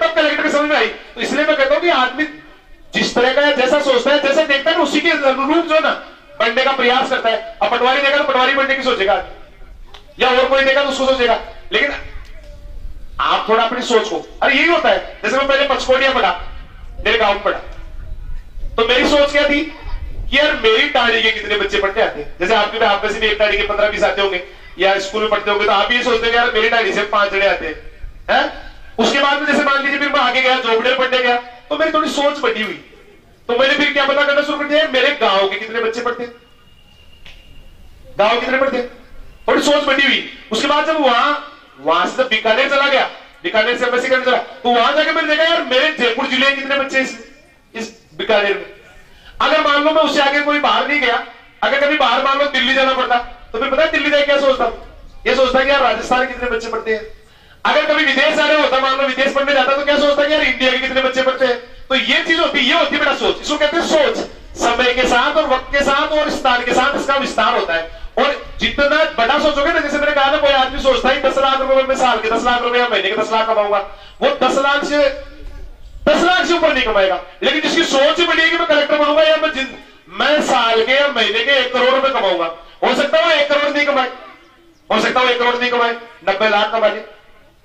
तब कलेक्टर के समझ में आई। तो इसलिए मैं कहता हूं कि आदमी जिस तरह का जैसा सोचता है, जैसा देखता है, उसी के अनुरूप जो ना बनने का प्रयास करता है। अब पटवारी देखा तो पटवारी बनने की सोचेगा, या और कोई देखा तो उसको सोचेगा। लेकिन आप थोड़ा अपनी सोच को, अरे यही होता है। जैसे मैं पहले पचकोटिया पढ़ा, मेरे गांव में पढ़ा, तो मेरी सोच क्या थी कि यार मेरी टाड़ी के कितने बच्चे पढ़ने आते हैं। जैसे आपके में आप में से भी एक टाड़ी के 15-20 आते होंगे, या स्कूल में पढ़ते होंगे, तो आप ये सोचते हैं यार मेरी टाड़ी से 5 जने आते हैं। उसके बाद में जैसे मान लीजिए फिर मैं आगे गया, जोबड़े पढ़ने गया, तो मेरी थोड़ी सोच बटी हुई। तो मैंने फिर क्या पता करना शुरू कर दिया, मेरे गांव के कितने बच्चे पढ़ते हैं, गांव कितने पढ़ते हैं, थोड़ी सोच बटी हुई। उसके बाद जब वहां से बीकानेर चला गया, बीकानेर से एमएससी करने चला, तो वहां जाकर मैंने देखा यार मेरे जयपुर जिले के कितने बच्चे इस बीकानेर में। अगर मान लो मैं उससे आगे कोई बाहर नहीं गया, अगर कभी बाहर मान लो दिल्ली जाना पड़ता, तो फिर पता है दिल्ली जाके क्या सोचता, ये सोचता कि यार राजस्थान के कितने बच्चे पढ़ते हैं। अगर कभी विदेश जाना होता, मान लो विदेश पढ़ने जाता, तो क्या सोचता कि यार इंडिया के कितने बच्चे पढ़ते हैं। तो ये चीज होती है, ये होती है बेटा सोच। इसको कहते हैं सोच। समय के साथ और वक्त के साथ और स्थान के साथ इसका विस्तार होता है। और जितना बड़ा सोचोगे ना, जैसे मैंने कहा ना, कोई आदमी सोचता है 10 लाख रुपए में साल के 10 लाख रुपए या महीने के 10 लाख कमाऊंगा, वो 10 लाख से ऊपर नहीं कमाएगा। लेकिन जिसकी सोच बड़ी है कि मैं कलेक्टर बनूंगा, या मैं साल के या महीने के 1 करोड़ रुपए कमाऊंगा, हो सकता है 1 करोड़ नहीं कमाए, हो सकता है 1 करोड़ नहीं कमाए, 90 लाख कमा ले,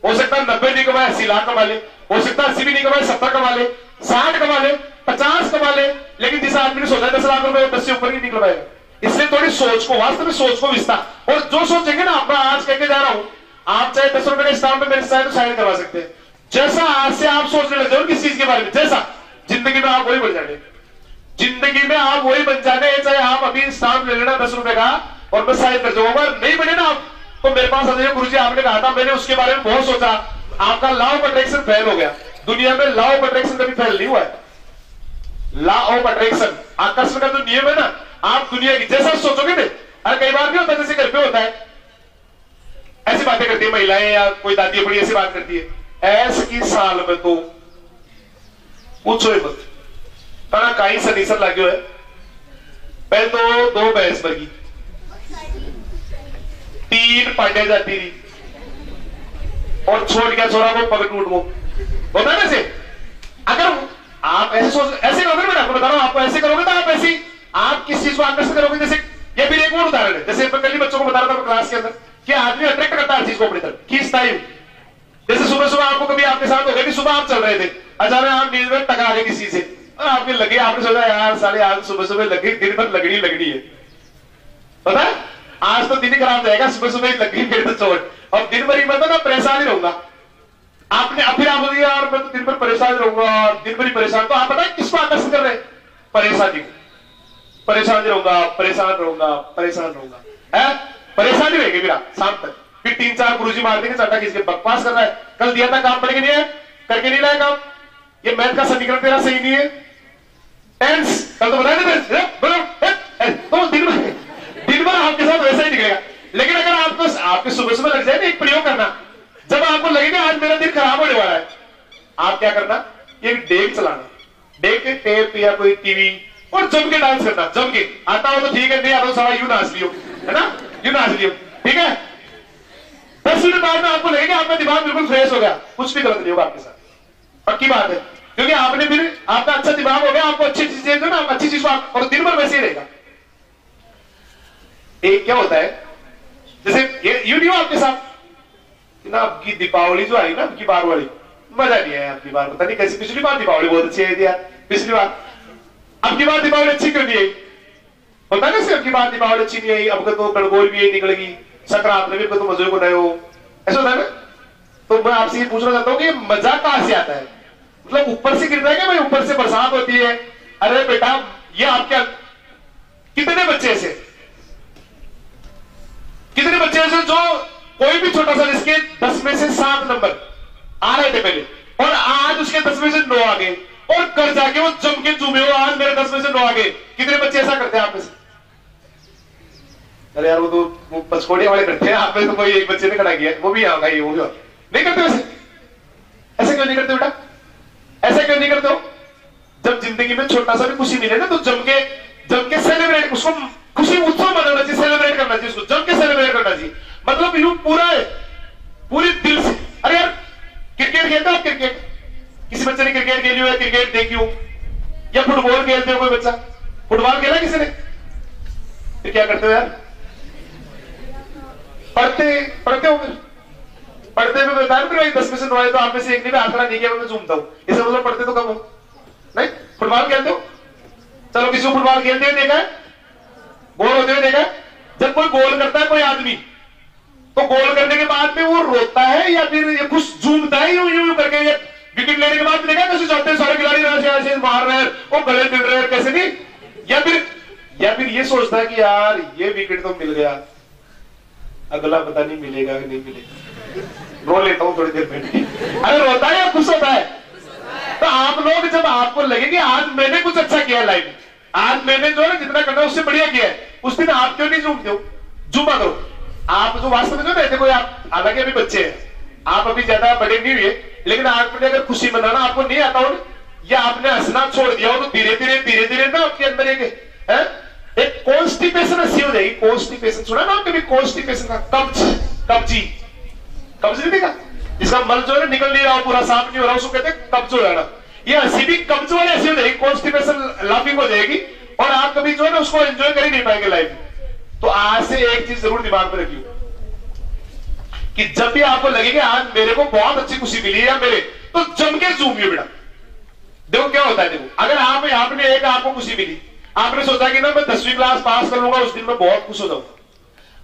हो सकता है 90 नहीं कमाए 80 लाख कमा ले, हो सकता है 80 भी नहीं कमाए 70 कमा ले, 60 कमा ले, 50 कमा ले। लेकिन जिस आदमी ने सोचा 10 लाख रुपए 10 से ऊपर ही नहीं कमाएगा। इसलिए थोड़ी सोच को, वास्तव में सोच को विस्तार। और जो सोचेंगे ना, आपका आज कहके जा रहा हूं, आप चाहे 10 रुपए का स्टाम्प में मेरे साथ साइन करवा सकते हैं। जैसा आज से आप सोचने लग जाओ किस चीज के बारे में, जैसा जिंदगी में आप वही बन जाने, जिंदगी में आप वही बन जाने। चाहे आप अभी स्टाम्प ले लेना 10 रुपए का और मैं साइन कर जाऊंगा, नहीं बने ना आप, तो मेरे पास आ जाइए, गुरुजी आपने कहा था, मैंने उसके बारे में बहुत सोचा, आपका लॉ ऑफ अट्रैक्शन फेल हो गया। दुनिया में लॉ ऑफ अट्रैक्शन कभी फेल नहीं हुआ है। लॉ ऑफ अट्रैक्शन, आकर्षण का जो नियम है ना, आप दुनिया की जैसा सोचोगे ना, अरे कई बार नहीं होता, जैसे घर पे होता है, ऐसी बातें करती है महिलाएं या कोई दादी बड़ी ऐसी बात करती है, ऐसे की साल में तो पूछो ही मत, पर कहीं सनीसर लाग्यो है। पहले तो 2 भैंस बगी, 3 पांडे जाती रही, और छोड़ गया छोरा वो पग टूट वो होता है वैसे। अगर आप ऐसे सोच, ऐसे करोगे, मैं आपको बता रहा हूं, आपको ऐसे करोगे तो आप ऐसी, आप किस चीज को आकर्षित करोगे। जैसे ये फिर एक और उदाहरण है, जैसे मैं कल ही बच्चों को बता रहा था क्लास के अंदर, कि आदमी अट्रैक्ट करता है हर चीज को अपनी तरफ, खींचता ही। जैसे सुबह सुबह आपको कभी आपके साथ हो गया कि सुबह आप चल रहे थे, अचानक आप नींद में टकरा गए किसी से, और आपके लगे, आपने सोचा यार साले आज सुबह सुबह लगी, दिन भर लगनी है, पता है आज तो दिन खराब जाएगा, सुबह सुबह लगी फिर तो चोट, और दिन भर ही मतलब मैं परेशान ही रहूंगा। आपने फिर आप बोलिए यार मैं तो दिन भर परेशान रहूंगा, दिन भर ही परेशान, तो आप पता है किसको आकर्षित कर रहे हैं, परेशानी को। परेशान रहूंगा, परेशान रहूंगा, परेशान रहूंगा, है परेशानी रहेगी मेरा शाम तक। फिर 3-4 गुरुजी मार देंगे, चाटा किसके बकवास कर रहा है, कल दिया था काम पड़ेगा नहीं है, करके नहीं लाया काम, ये मैथ का समीकरण तेरा सही नहीं है, टेंस कल तो बताया तो दिन भर आपके साथ वैसा ही निकलेगा। लेकिन अगर आपको आपके सुबह सुबह लग जाए ना एक प्रयोग करना, जब आपको लगेगा आज मेरा दिन खराब होने वाला है, आप क्या करना, एक डेक चलाना, डेक के टेप या कोई टीवी, और जम के डांस करना, जम के। आता हो तो ठीक है, नहीं आता तो सारा यूं नाच लियो, है ना, यूं नाच लियो, ठीक है। 10 मिनट बाद में आपको लगेगा आपका दिमाग बिल्कुल फ्रेश हो गया, कुछ भी गलत नहीं होगा आपके साथ, पक्की बात है, क्योंकि आपने फिर आपका अच्छा दिमाग हो गया, आपको अच्छी चीजें जो ना, अच्छी चीज, और दिन भर वैसे ही रहेगा। एक क्या होता है, जैसे ये यूं नहीं हो आपके साथ ना, आपकी दीपावली जो आई ना, आपकी बार वाली मजा नहीं आया, आपकी बार पता नहीं कैसी, पिछली बार दीपावली बहुत अच्छी आई थी यार, पिछली बार, अब की बार दीपावली अच्छी क्यों नहीं आई, होता है ना, अब की बार दीपावली अच्छी नहीं आई, अब तो गणगौर भी यही निकलेगी, संक्रांत में भी तो मजे को नए हो, ऐसा होता है ना। तो मैं आपसे ये पूछना चाहता हूँ कि मजा कहां से आता है, मतलब ऊपर से गिरता है क्या भाई, ऊपर से बरसात होती है। अरे बेटा ये आपके कितने बच्चे ऐसे, कितने बच्चे ऐसे जो कोई भी छोटा सा, जिसके 10 में से 7 नंबर आ रहे थे पहले, और आज उसके 10 में से 9 आ गए, और कर जाके वो जम के चूमे हो, आज मेरे 10 में से 9 आ गए। कितने बच्चे ऐसा करते हैं आप में से? अरे यार वो तो पचकोड़िया वाले करते हैं, आप में तो कोई एक बच्चे ने खड़ा किया, वो भी आएगा, ये वो भी नहीं करते वैसे। ऐसे क्यों नहीं करते बेटा, ऐसा क्यों नहीं करते हो? जब जिंदगी में छोटा सा भी खुशी मिले ना, तो जम के सेलिब्रेट, उसको खुशी उत्सव मनाना चाहिए, सेलिब्रेट करना चाहिए, उसको जम के सेलिब्रेट करना चाहिए। मतलब यूं पूरे दिल से। अरे यार क्रिकेट खेलते हो आप, क्रिकेट बच्चे ने क्रिकेट खेली हो या क्रिकेट देखी हो, या फुटबॉल खेलते हो कोई बच्चा, फुटबॉल खेला किसी ने, फिर क्या करते हो यार, पढ़ते हो, फिर पढ़ते हुए बता फिर 10 में से 9 तो आप में से एक ने भी आंकड़ा नहीं किया, मैं झूमता हूं, इसका मतलब पढ़ते तो कम हो। नहीं, फुटबॉल खेलते हो, चलो किसी को फुटबॉल खेलते हुए देखा है, गोल होते हुए देखा है? जब कोई गोल करता है कोई आदमी, तो गोल करने के बाद में वो रोता है या फिर ये कुछ झूमता है यूं यूं करके, ये विकेट लेने के बाद देखा कैसे जाते हैं सारे खिलाड़ी, ऐसे मार रहे हैं, वो गले मिल रहे हैं, कैसे नहीं, या फिर ये सोचता है कि यार ये विकेट तो मिल गया, अगला पता नहीं मिलेगा कि नहीं मिलेगा, रो लेता हूं थोड़ी देर बैठ के। अरे रोता है या खुश होता है? तो आप लोग जब आपको लगे कि आज मैंने कुछ अच्छा किया लाइफ में, आज मैंने जो है जितना करना उससे बढ़िया किया है, उस दिन आप क्यों नहीं झूमते हो? झूमा करो। आप जो वास्तव में जो रहते कोई, आप हालांकि अभी बच्चे हैं, आप अभी ज्यादा बड़े नहीं हुए, लेकिन आपने अगर खुशी मनाना आपको नहीं आता हो या आपने हंसना छोड़ दिया हो, तो धीरे धीरे ना आपके अंदर एक कॉन्स्टिपेशन हंसी हो जाएगी। कॉन्स्टिपेशन सुना ना कभी? कॉन्स्टिपेशन का कब्ज नहीं देखा, जिसका मल जो है निकल नहीं रहा, पूरा साफ नहीं हो रहा, उसको कहते हैं कब्ज हो जाना। ये हंसी भी कब्ज वाली हंसी हो जाएगी, कॉन्स्टिपेशन लाफिंग हो जाएगी, और आप कभी जो है ना उसको एंजॉय कर ही नहीं पाएंगे लाइफ में। तो आज से एक चीज जरूर दिमाग में रखिए कि जब भी आपको लगे कि आज मेरे को बहुत अच्छी खुशी मिली है या मेरे, तो जम के झूमिए बेटा। देखो क्या होता है, देखो अगर आपने एक आपको खुशी मिली, आपने सोचा कि ना मैं 10वीं क्लास पास कर लूंगा, उस दिन मैं बहुत खुश हो जाऊंगा।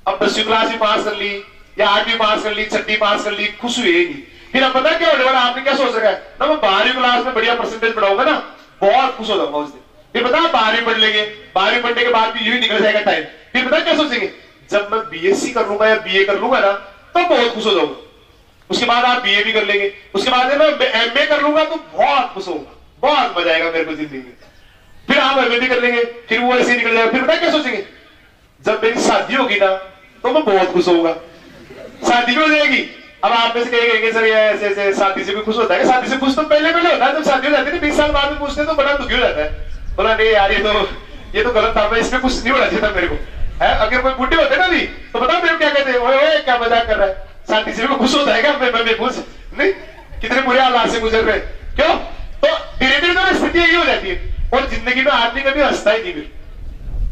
अब 10वीं क्लास भी पास कर ली या 8वीं पास कर ली, 6वीं पास कर ली, खुश हुई नहीं। फिर अब पता क्या होने वाला, आपने क्या सोच रखा है ना, मैं 12वीं क्लास में बढ़िया परसेंटेज बढ़ाऊंगा ना, बहुत खुश हो जाऊंगा उस दिन। फिर पता 12वीं पढ़ लेंगे, 12वीं पढ़ने के बाद भी यूं ही निकल जाएगा टाइम। फिर पता क्या सोचेंगे, जब मैं बीएससी कर लूंगा या बीए कर लूंगा ना, तो बहुत खुश हो जाऊंगा। उसके बाद आप बीए भी कर लेंगे, उसके बाद मैं एमए कर लूंगा तो बहुत खुश होऊंगा, बहुत मजा आएगा मेरे को जिंदगी में। फिर आप एमए भी कर लेंगे, फिर वो ऐसे ही निकल जाएगा। फिर पता क्या सोचेंगे, जब मेरी शादी होगी ना तो मैं बहुत खुश होऊंगा, शादी भी हो जाएगी। अब आप में से कहेंगे सर ये ऐसे ऐसे शादी से भी खुश होता है? शादी से खुश तो पहले होता है, जब शादी हो जाती है 20 साल बाद में पूछते तो बड़ा दुखी हो जाता है, बोला नहीं यार ये तो गलत था, मैं इसमें कुछ नहीं होना चाहिए था मेरे को है। अगर कोई बुढ़े होते ना भी तो बताओ मेरे को क्या कहते हैं, ओए क्या मजाक कर रहा है, शादी से भी खुश होता है क्या? मैं खुश नहीं, कितने बुरे हालात से गुजर रहे, क्यों? तो धीरे धीरे तो स्थिति यही हो जाती है, और जिंदगी में आदमी कभी हंसता ही नहीं, फिर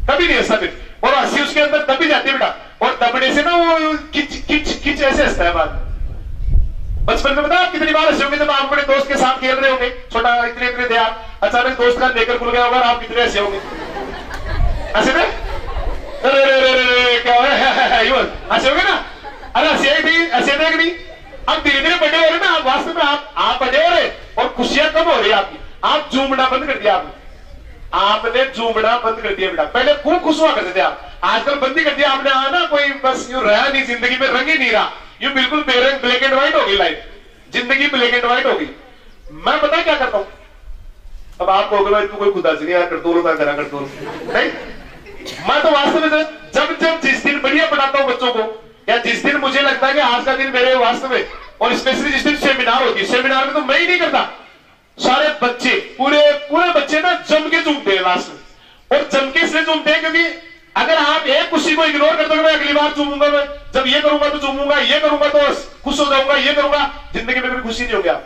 कभी नहीं हंसता फिर, और हंसी उसके अंदर दबी जाती है बेटा, और दबने से ना वो खिच ऐसे हंसता है बाद। बचपन में बता कितनी बार हंसे होंगे जब आप अपने दोस्त के साथ खेल रहे होंगे, छोटा इतने थे आप, अचानक दोस्त का लेकर खुल गया होगा, आप कितने हंसे होंगे, हंसे थे, क्या हो हंसे होंगे ना, अरे हंसे थे नहीं। अब धीरे धीरे बड़े हो रहे ना आप, वास्तव में आप बड़े हो रहे और खुशियां कम हो रही आपकी, आप झूमना बंद कर दिया आपने झूमना बंद कर दिया बेटा। पहले खूब खुश हुआ करते थे आप, आजकल बंद ही कर दिया आपने। आना कोई बस यूं रहा नहीं, जिंदगी में रंग ही नहीं रहा, यूं बिल्कुल ब्लैक एंड व्हाइट हो गई लाइफ, जिंदगी ब्लैक एंड व्हाइट हो गई। मैं पता क्या करता हूं, अब आप कहोगे तू कोई खुदा से यार करतूल करा करतूल नहीं, मैं तो वास्तव में जब जिस दिन बढ़िया पढ़ाता हूं बच्चों को, या जिस दिन मुझे लगता है कि आज का दिन मेरे वास्तव में, और स्पेशली जिस दिन सेमिनार होती है, सेमिनार में तो मैं ही नहीं करता, सारे बच्चे पूरे बच्चे ना जम के झूमते हैं लास्ट में। और जम के इसलिए झूमते हैं क्योंकि अगर आप एक खुशी को इग्नोर कर दोगे, मैं अगली बार झूमूंगा, मैं जब ये करूंगा तो झूमूंगा, ये करूंगा तो खुश हो जाऊंगा, ये करूंगा, जिंदगी में कभी खुशी नहीं होगी आप।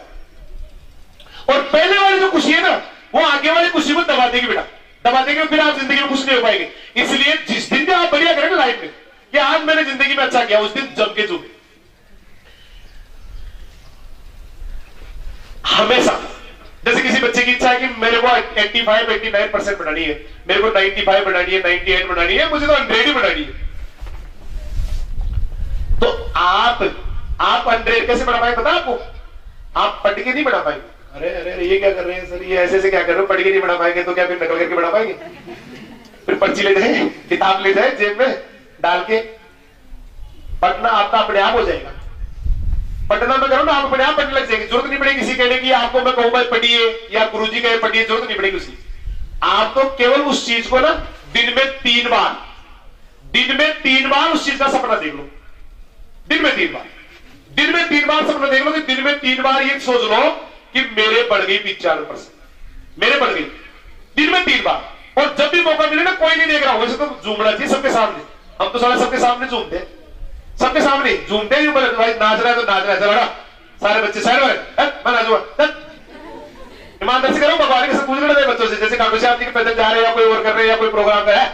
और पहले वाली जो खुशी है ना, वो आगे वाली खुशी को दबा देगी बेटा, दबा देंगे, फिर आप जिंदगी में खुश नहीं हो पाएंगे। इसलिए जिस दिन भी आप बढ़िया करेंगे लाइफ में कि आज मैंने जिंदगी में अच्छा किया, उस दिन जम के झूमे हमेशा। जैसे किसी बच्चे की इच्छा है कि मेरे को 85-89% बनानी है, मेरे को 95 बनानी है, 98 बनानी है, मुझे तो 100 ही बनानी है, तो आप 100 कैसे बना पाएंगे पता आपको? आप पढ़ के नहीं बना पाएंगे। अरे ये क्या कर रहे हैं सर, ये ऐसे क्या कर रहे हो, पढ़ के नहीं बना पाएंगे तो क्या फिर नकल करके बना पाएंगे? फिर पर्ची ले जाए, किताब ले जाए, जेब में डाल के पढ़ना आपका अपने आप हो जाएगा। पढ़ना मैं करूँ ना, आप अपने आप पढ़ने लग जाएंगे, जरूरत नहीं पड़ेगी किसी कहने की आपको मैं कहूँ भाई पढ़िए या गुरुजी कहे पढ़िए, जरूरत नहीं पड़ेगी उसकी। आप तो केवल उस चीज को ना दिन में 3 बार उस चीज का सपना देख लो, दिन में 3 बार सपना देख लो कि दिन में 3 बार ये सोच लो कि मेरे बढ़ गई 95%, मेरे बढ़ गई, दिन में 3 बार। और जब भी मौका मिले ना, कोई नहीं देख रहा हो, वैसे तो झूमना चाहिए सबके सामने, हम तो सारा सबके सामने झूमते हैं, सबके सामने झूमते हैं, भाई नाच रहा है तो नाच रहा है, चलो सारे बच्चे साइड में मैं नाचूंगा, ईमानदारी से करो, भगवान के साथ पूछ रहे बच्चों से, जैसे कागज आदमी के पैदल जा रहे हैं या कोई और कर रहे हैं या कोई प्रोग्राम कर रहा है,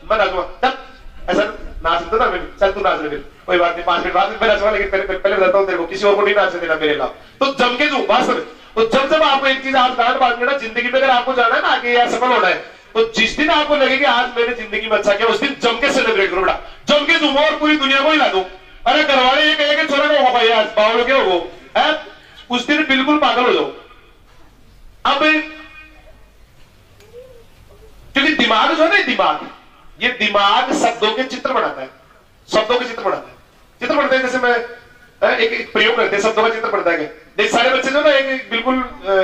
मैं नाचूंगा, चल ऐसा नाच लेता था मैं, चल तू नाच ले फिर, कोई बात नहीं 5 मिनट बाद मैं नाचूंगा, लेकिन पहले बताता हूँ तेरे को, किसी और को नहीं नाचने देना मेरे अलावा। तो जम के जो वास्तव में, तो जब आपको एक चीज आप गांठ बांध लेना, जिंदगी में अगर आपको जाना है ना आगे या सफल होना है, तो जिस दिन आपको लगे कि आज मैंने जिंदगी में अच्छा किया, उस दिन जम के सेलिब्रेट करो बेटा, जम के झूमो और पूरी दुनिया को हिला दो। अरे घरवाले ये कहे कि छोरा को भाई आज बावल के हो है, उस दिन बिल्कुल पागल हो जाओ। अब क्योंकि दिमाग जो है ना, दिमाग, ये दिमाग शब्दों के चित्र बनाता है, शब्दों के चित्र बनाता है, चित्र बनते हैं। जैसे मैं एक प्रयोग करते हैं, शब्दों का चित्र बनता है। देख सारे बच्चे जो ना एक बिल्कुल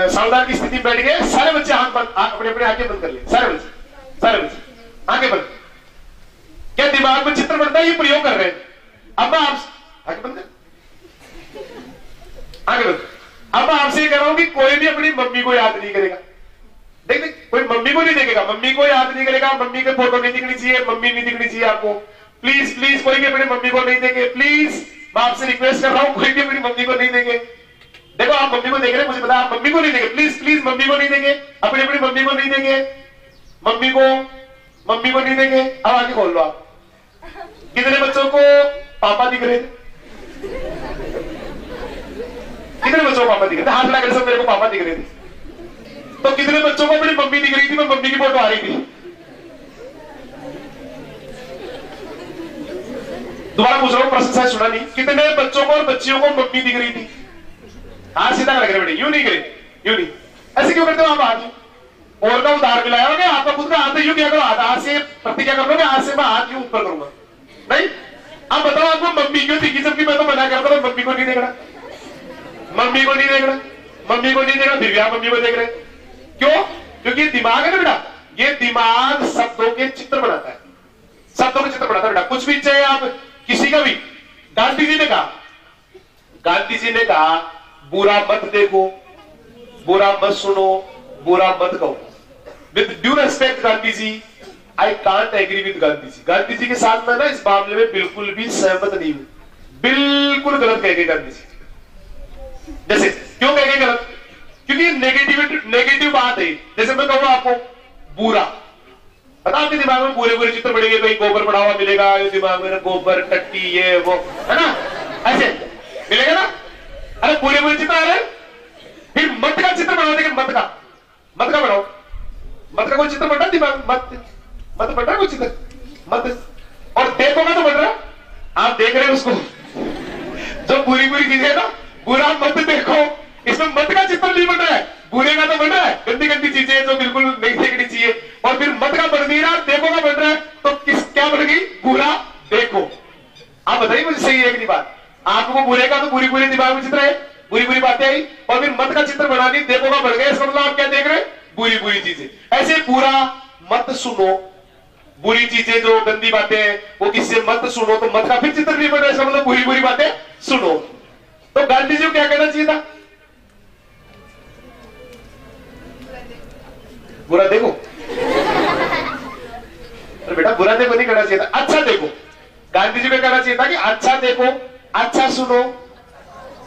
सावधान की स्थिति में बैठ गए, सारे बच्चे हाथ बंद, अपने अपने आंखें बंद कर लिए, सारे बच्चे आंखें बंद। क्या दिमाग में चित्र बनता है, ये प्रयोग कर रहे हैं। अब मैं आप आंखें बंद कर, आंखें बंद। अब मैं आपसे कह रहा हूं कि कोई भी अपनी मम्मी को याद नहीं करेगा। देख कोई मम्मी को नहीं देखेगा, मम्मी को याद नहीं करेगा, मम्मी के फोटो नहीं दिखनी चाहिए, मम्मी नहीं दिखनी चाहिए आपको। प्लीज प्लीज कोई भी अपनी मम्मी को नहीं देखे, प्लीज मैं आपसे रिक्वेस्ट कर रहा हूं, कोई भी अपनी मम्मी को नहीं देखे। देखो आप मम्मी को देख रहे हैं, मुझे पता आप मम्मी को नहीं देखे, प्लीज प्लीज मम्मी को नहीं देखे, अपनी अपनी मम्मी को नहीं देखे, मम्मी को नहीं देखे। अब आगे खोल लो आप, कितने बच्चों को पापा दिख रहे थे, कितने बच्चों को पापा दिख रहे थे, हाथ लगा सब मेरे को पापा दिख रहे थे। तो कितने बच्चों को अपनी मम्मी दिख रही थी, मैं मम्मी की फोटो आ रही थी। दोबारा पूछ रहा हूं, प्रश्न शायद सुना नहीं, कितने बच्चों को और बच्चियों को मम्मी दिख रही थी? हाथ सीधा लग रहे बेटे, यूं नहीं करे, यूं नहीं, ऐसे क्यों करते हो आप? हाथ और का उधार मिलाया होगा, आपका खुद का हाथ है, यूं क्या करो, हाथ से प्रतिज्ञा कर लो, हाथ से मैं हाथ यूं ऊपर करूंगा। नहीं, अब बताओ आपको मम्मी क्यों दिखी? जबकि मैं तो मना करता हूं, मम्मी को नहीं देखना, मम्मी को नहीं देखना, मम्मी को नहीं देखना, फिर भी आप मम्मी को देख रहे हैं। क्यों? क्योंकि दिमाग है ना बेटा, ये दिमाग शब्दों के चित्र बनाता है, शब्दों के चित्र बनाता है बेटा। कुछ भी चाहे आप किसी का भी, गांधी जी ने कहा बुरा मत देखो, बुरा मत सुनो, बुरा मत कहो। With due respect Gandhi ji, I can't agree with Gandhi ji. Gandhi ji के साथ मैं ना इस मामले में बिल्कुल भी सहमत नहीं हूं, बिल्कुल गलत कह गए गांधी जी। जैसे क्यों कह गए गलत? क्योंकि नेगेटिव बात है। जैसे मैं कहूँ आपको बुरा, पता आपके दिमाग में पूरे पूरे चित्र पड़ेंगे, कहीं गोबर पड़ा हुआ मिलेगा दिमाग में, गोबर टट्टी ये वो, है ना, ऐसे मिलेगा ना। अरे पूरे पूरे चित्र आ रहे हैं, फिर मत का चित्र बना देंगे, मत का बनाओ, मत का कोई चित्र बन रहा है दिमाग, मत बन रहा है कोई चित्र, मत। और देखो का तो बन रहा है, आप देख रहे हैं उसको, जो पूरी पूरी चीजें है ना, बुरा मत देखो, इसमें मत का चित्र नहीं बन रहा है, बुरे का तो बन रहा है, गंदी गंदी चीजें जो बिल्कुल नहीं देखनी चाहिए। और फिर मत का बन नहीं रहा, देखो का बन रहा है, तो क्या बन गई? बुरा देखो। आप बताइए मुझे सही है कि नहीं बात? आपको बुरे का तो पूरी पूरी दिमाग में चित्र है, बुरी बुरी बातें आई, और फिर मत का चित्र बना दी, देखो का बन गया, इसका मतलब आप क्या देख रहे हैं? बुरी बुरी चीजें। ऐसे बुरा मत सुनो, बुरी चीजें जो गंदी बातें हैं वो किससे मत सुनो, तो मत का फिर चित्र नहीं बन रहा है, इसका मतलब बुरी बुरी बातें सुनो। तो गांधी जी को क्या कहना चाहिए था? बुरा देखो। अरे बेटा बुरा देखो नहीं कहना चाहिए था, अच्छा देखो। गांधी जी को कहना चाहिए था कि अच्छा देखो, अच्छा सुनो,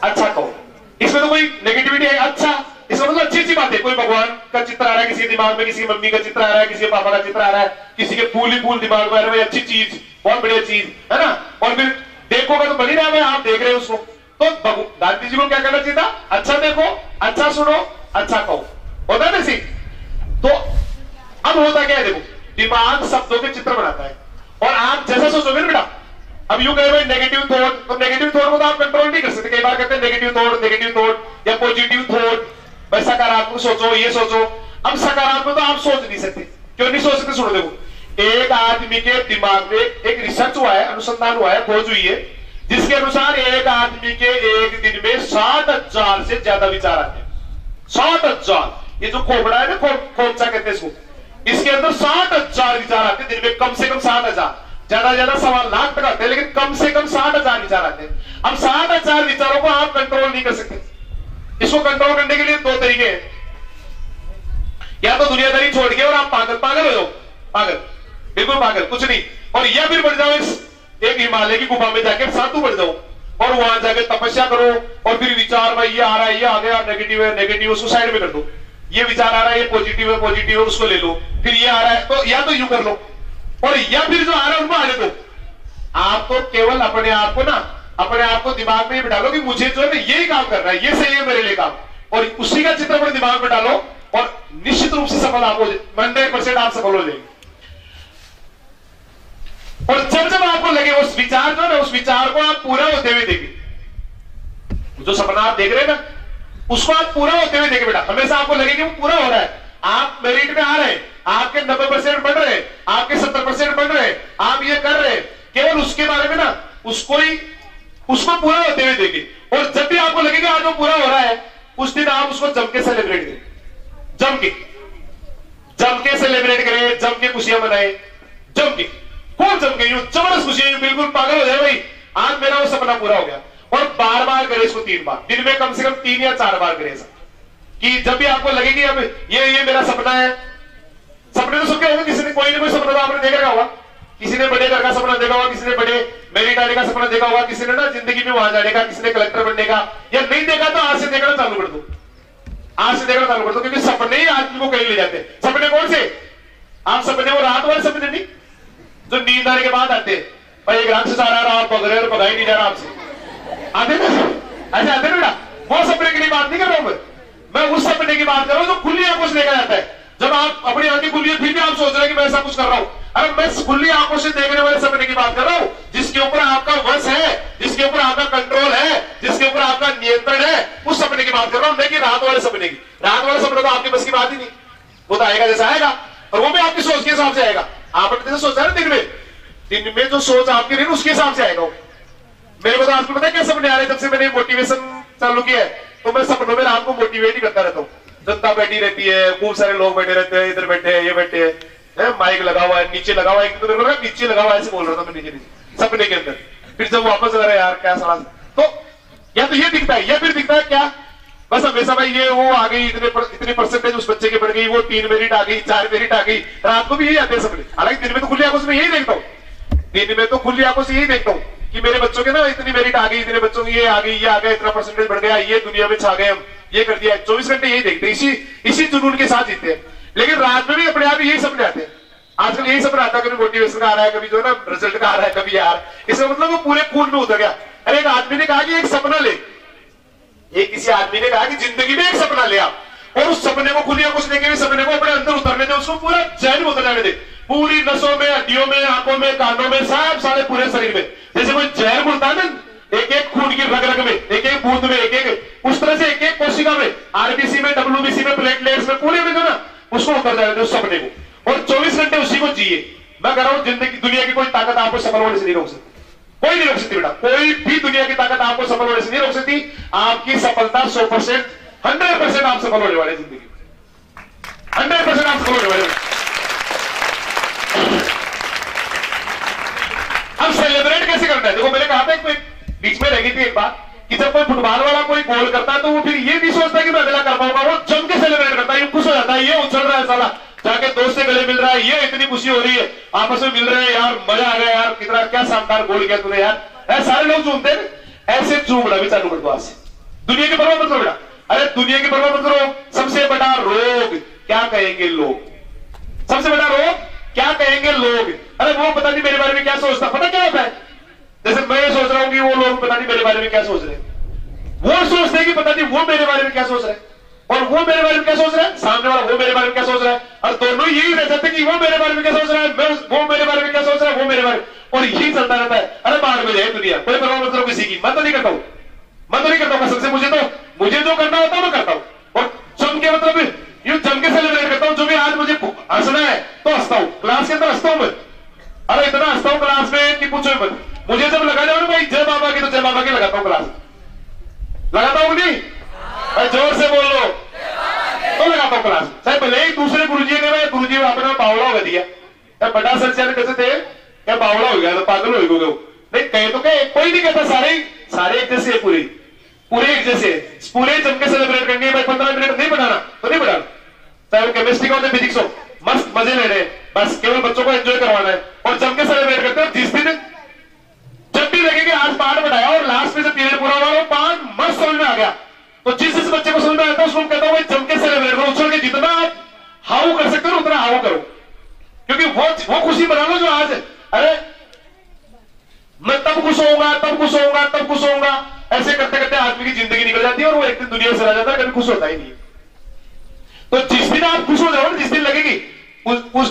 अच्छा कहो। इसमें तो कोई नेगेटिविटी है? अच्छा, इसमें मतलब अच्छी अच्छी बात है। कोई भगवान का चित्र आ रहा है किसी के दिमाग में, किसी की मम्मी का चित्र आ रहा है, किसी के पापा का चित्र आ रहा है, किसी के फूल ही फूल दिमाग में आ रहा है, अच्छी चीज, बहुत बढ़िया चीज है ना। और फिर देखो का तो बनी रहा है, आप देख रहे हो उसको। तो गांधी जी को क्या कहना चाहिए था? अच्छा देखो, अच्छा सुनो, अच्छा कहो। होता है ना? तो अब होता क्या है, देखो दिमाग शब्दों के चित्र बनाता है, और आप जैसा सोचोगे ना बेटा, अब यूं कहे भाई नेगेटिव थॉट, तो नेगेटिव थॉट को तो आप कंट्रोल नहीं कर सकते। कई बार कहते हैं नेगेटिव थॉट या पॉजिटिव थॉट, भाई सकारात्मक सोचो, ये सोचो। अब सकारात्मक तो आप सोच नहीं सकते। क्यों नहीं सोच सकते? सुनो, देखो एक आदमी के दिमाग में एक रिसर्च हुआ है, अनुसंधान हुआ है, खोज हुई है, जिसके अनुसार एक आदमी के एक दिन में 60,000 से ज्यादा विचार आते हैं। 60,000, ये जो खोपड़ा है ना, खोपचा कहते हैं इसको, इसके अंदर 60,000 विचार आते हैं दिन में, कम से कम 60,000, ज्यादा ज्यादा 1.25 लाख तक आते हैं, लेकिन कम से कम 60,000 विचार आते हैं। अब 60,000 विचारों को आप कंट्रोल नहीं कर सकते। इसको कंट्रोल करने के लिए 2 तरीके हैं, या तो दुनियादारी छोड़ के और आप पागल हो जाओ, पागल, बिल्कुल पागल, कुछ नहीं, और या फिर बढ़ जाओ एक हिमालय की गुफा में जाकर साधु बढ़ जाओ, और वहां जाकर तपस्या करो, और फिर विचार भाई ये आ रहा है, ये आ गया, नेगेटिव है, नेगेटिव, उसको साइड में कर दो। ये विचार आ रहा है, ये पॉजिटिव है, उसको ले लो। फिर ये आ रहा है तो या तो यूं कर लो, और या फिर जो आ रहा है उनको आने दो। आपको केवल अपने आप को दिमाग में बिठा लो कि मुझे जो है ना यही काम करना है, ये सही है मेरे लिए काम, और उसी का चित्र अपने दिमाग में डालो, और निश्चित रूप से सफल आप हो जाए, 100% आप सफल हो जाएंगे। और जब जब आपको लगे उस विचार जो है ना, उस विचार को आप पूरा होते हुए देखें। जो सपना आप देख रहे हैं ना, उसको आप पूरा होते हुए देखें बेटा। हमेशा आपको लगे कि वो पूरा हो रहा है, आप मेरिट में आ रहे हैं, आपके 90% बढ़ रहे हैं, आपके 70% बढ़ रहे हैं, आप ये कर रहे हैं। केवल उसके बारे में ना उसको पूरा होते हुए देखें। और जब भी आपको लगे कि आज वो पूरा हो रहा है, उस दिन आप उसको जम के सेलिब्रेट करें, जम के सेलिब्रेट करें, जम के खुशियां मनाएं, जम के खूब जम के, यूं जबरदस्त खुशियां, बिल्कुल पागल हो जाए भाई आज मेरा वो सपना पूरा हो गया। और बार बार करें इसको, 3 बार दिन में, कम से कम 3 या 4 बार करें ऐसा, कि जब भी आपको लगे कि अब ये मेरा सपना है। सपने तो सबके होंगे, किसी ने कोई ना कोई सपना तो आपने देखा होगा। किसी ने बड़े घर का सपना देखा होगा, किसी ने बड़े मेरिट आने का सपना देखा होगा, किसी ने ना जिंदगी में वहां जाने का, किसी ने कलेक्टर बनने का। या नहीं देखा तो आज से देखना चालू कर दो, आज से देखना चालू कर दो, क्योंकि सपने ही आदमी को कहीं ले जाते हैं। सपने कौन से? आप सपने वो रात वाले सपने नहीं, जो नींद आने के बाद आते हैं, भाई एक रात से सारा रहा, आप पग रहे हो, पगा ही नहीं जा रहा आपसे, आते ना ऐसे आते ना बेटा। वो सपने की बात नहीं कर रहा हूं मैं उस सपने की बात कर रहा हूं जो खुली आंखों से देखा जाता है। जब आप अपनी आंखें खुली है, फिर भी आप सोच रहे हैं कि मैं ऐसा कुछ कर रहा हूं। अरे मैं खुली आंखों से देखने वाले सपने की बात कर रहा हूं, जिसके ऊपर आपका वश है, जिसके ऊपर आपका कंट्रोल है, जिसके ऊपर आपका नियंत्रण है, उस सपने की बात कर रहा हूं, नहीं कि रात वाले सपने की। रात वाले सपने तो आपके बस की बात ही नहीं, वो तो आएगा जैसा आएगा, और वो भी आपकी सोच के हिसाब से आएगा। आपने जैसे सोचा ना दिन में जो सोच आपकी रही उसके हिसाब से आएगा। मेरे को तो आपको पता है क्या सपने आ रहे, जब से मैंने मोटिवेशन चालू किया है, तो मैं सपनों में रात को मोटिवेट ही करता रहता हूँ। जनता बैठी रहती है, खूब सारे लोग बैठे रहते हैं, इधर बैठे हैं, ये बैठे हैं, माइक लगा हुआ है, नीचे लगा हुआ है, तो मेरे को नीचे लगा हुआ है ऐसे बोल रहा था मैं, नीचे सपने के अंदर। फिर जब वापस आ रहा है यार क्या सवाल, तो या तो ये दिखता है, या फिर दिखता है क्या, बस हमेशा भाई ये वो आ गई, इतने परसेंटेज उस बच्चे की बढ़ गई, वो 3 मेरिट आ गई, 4 मेरिट आ गई। रात को भी यही आते हैं सपने। हालांकि दिन में तो खुली आंखों से मैं यही देखता हूँ, दिन में तो खुली आंखों से यही देखता हूँ कि मेरे बच्चों के ना इतनी मेरिट आ गई, इतने बच्चों की ये आ गई, ये आ गया, इतना परसेंटेज बढ़ गया, ये दुनिया में छा गए, हम ये कर दिया। 24 घंटे यही देखते, इसी जुनून के साथ जीते हैं। लेकिन रात में भी अपने आप यही सपने आते हैं। आजकल यही सपना आता है, कभी मोटिवेशन का आ रहा है, कभी जो है ना रिजल्ट का आ रहा है, कभी यार, इसका मतलब वो पूरे खून में उतर गया। अरे एक आदमी ने कहा कि एक सपना ले, किसी आदमी ने कहा कि जिंदगी में एक सपना ले आप, और उस सपने को खुली आंखों से देखे हुए सपने को अपने अंदर उतरने दे, उसको पूरा जहन में उतर जाने दे, पूरी नसों में, हड्डियों में, आंखों में, कानों में, सब सारे पूरे शरीर में। जैसे कोई जहर घुलता है ना, एक एक खून की रग में, एक एक बूंद में, एक एक उस तरह से एक एक कोशिका में, आरबीसी में, डब्ल्यूबीसी में, प्लेटलेट्स में, पूरे में जो ना उसको उतर जाने दे उस सपने को, और 24 घंटे उसी को जिए। मैं कह रहा हूं जिंदगी, दुनिया की कोई ताकत आपको सफल होने से नहीं रोक सकती, कोई नहीं रोक सकती बेटा, कोई भी दुनिया की ताकत आपको सफल होने से नहीं रोक सकती। आपकी सफलता 100%, 100% आप सफल होने वाले जिंदगी में, 100% आप सफल होने वाले। अब सेलिब्रेट कैसे करना है? देखो मैंने कहा था एक बीच में रह गई थी एक बात, कि जब कोई फुटबॉल वाला कोई गोल करता है तो वो फिर ये नहीं सोचता कि मैं अगला कर पाऊंगा, वो जम के सेलिब्रेट करता है, खुश हो जाता है, ये उछल रहा है साला, जाके दोस्त से गले मिल रहा है, ये इतनी खुशी हो रही है, आपस में मिल रहे हैं, यार मजा आ गया यार, कितना क्या शानदार गोल किया तूने यार, ऐसे सारे लोग झूमते हैं, ऐसे झूमना भी चालू कर दो आज से। दुनिया की परवाह मत करो बेटा, अरे दुनिया की परवाह मत करो। सबसे बड़ा रोग क्या कहेंगे लोग, सबसे बड़ा रोग क्या कहेंगे लोग। अरे वो पता नहीं मेरे बारे में क्या सोचता, पता क्या होता है, जैसे मैं ये सोच रहा हूं कि वो लोग पता नहीं मेरे बारे में क्या सोच रहे हैं, वो सोचते हैं कि पता नहीं वो मेरे बारे में क्या सोच रहे हैं, और वो मेरे बारे में क्या सोच रहा है, सामने वाला वो मेरे बारे में क्या सोच रहा है, और दोनों यही रह जाते हैं कि वो मेरे बारे में क्या सोच रहा है, वो मेरे बारे में क्या सोच रहा है, वो मेरे बारे में, और यही चलता रहता है। अरे बाहर में जाए दुनिया, कोई परवाह मत करो किसी की, मैं तो नहीं करता हूं, मैं तो नहीं करता हूं कसम से, मुझे जो करना होता है मैं करता हूं, और जम के मतलब यूं जम के सेलिब्रेट करता हूं। जो भी आज मुझे हंसना है तो हंसता हूं, क्लास के अंदर हंसता हूं मैं, अरे इतना हंसता हूं क्लास में कि पूछो मत। मुझे जब लगा जाओ ना भाई जय बाबा की, तो जय बाबा की लगाता हूं, क्लास लगाता हूं नहीं भाई, जोर से बोल लो तो लगाता हूं क्लास, चाहे भले ही दूसरे गुरुजी ने, गुरुजी अपना बावड़ा हो दिया, बड़ा सर कैसे थे क्या बावड़ा हो गया, तो पागल हो गए, नहीं कहे तो कहे, कोई नहीं कहता, सारे एक जैसे, पूरे एक जैसे, पूरे जम के सेलिब्रेट करनी है भाई। 15 मिनट नहीं बढ़ाना तो नहीं बढ़ाना, चाहे वो केमिस्ट्री का हो, फिजिक्स हो, मस्त मजे ले रहे हैं, बस केवल बच्चों को एंजॉय करवाना है, और जम के सेलिब्रेट करते हैं। जिस दिन जब भी लगे कि आज पाठ बढ़ाया और लास्ट में से पीरियड पूरा हुआ, वो पाठ मस्त समझ में आ गया, तो जिस बच्चे को समझ में आता है उसको कहता हूँ जम के सेलिब्रेट करो, उछल के हाउ कर सकते हो उतना हाउ करो, क्योंकि वो खुशी बना लो जो आज है। अरे मैं तब खुश होऊंगा, तब खुश होऊंगा, तब खुश होऊंगा, ऐसे करते करते आदमी की जिंदगी निकल जाती है और वो एक दिन दुनिया से चला जाता है, कभी खुश होता ही नहीं। तो जिस दिन आप खुश हो जाओ ना, जिस दिन लगेगी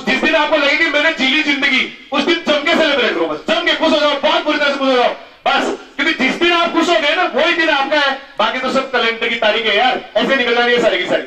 जिस दिन आपको लगेगी मैंने जी ली जिंदगी, उस दिन जम के सेलिब्रेट करो, बस जम के खुश हो जाओ, बहुत बुरी तरह से खुश हो जाओ बस, क्योंकि जिस दिन आप खुश हो गए ना वही दिन आपका है, बाकी तो सब कैलेंडर की तारीख है यार, ऐसे निकल जानी है सारी की सारी।